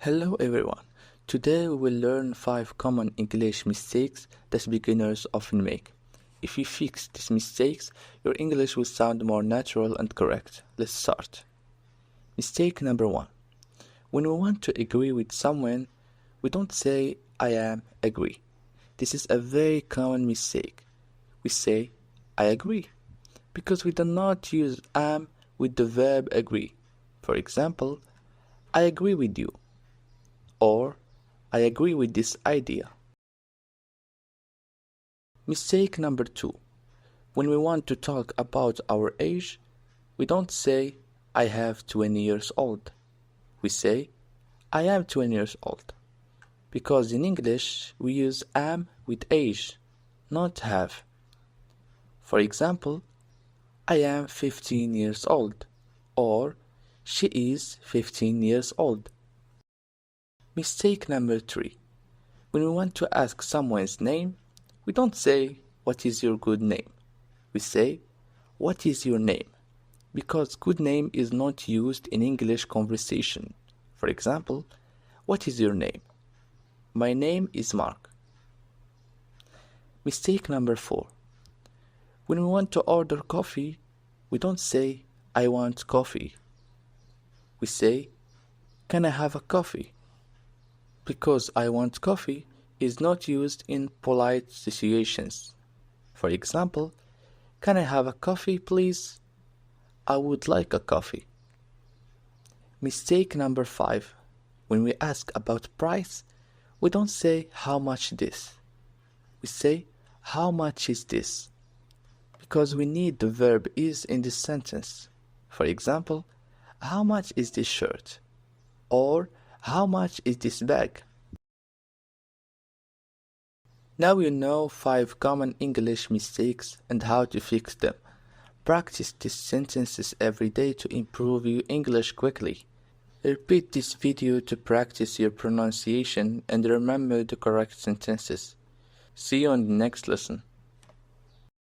Hello everyone. Today we will learn 5 common English mistakes that beginners often make. If you fix these mistakes, your English will sound more natural and correct. Let's start. Mistake number 1. When we want to agree with someone, we don't say I am agree. This is a very common mistake. We say I agree because we do not use am with the verb agree. For example, I agree with you. Or, I agree with this idea. Mistake number 2. When we want to talk about our age, we don't say, I have 20 years old. We say, I am 20 years old. Because in English, we use am with age, not have. For example, I am 15 years old. Or, she is 15 years old. Mistake number 3. When we want to ask someone's name, we don't say, what is your good name? We say, what is your name? Because good name is not used in English conversation. For example, what is your name? My name is Mark. Mistake number 4. When we want to order coffee, we don't say, I want coffee. We say, can I have a coffee? Because I want coffee is not used in polite situations. For example, can I have a coffee, please? I would like a coffee. Mistake number 5. When we ask about price, we don't say how much this. We say how much is this? Because we need the verb is in this sentence. For example, how much is this shirt? Or how much is this bag? Now you know 5 common English mistakes and how to fix them. Practice these sentences every day to improve your English quickly. Repeat this video to practice your pronunciation and remember the correct sentences. See you on the next lesson.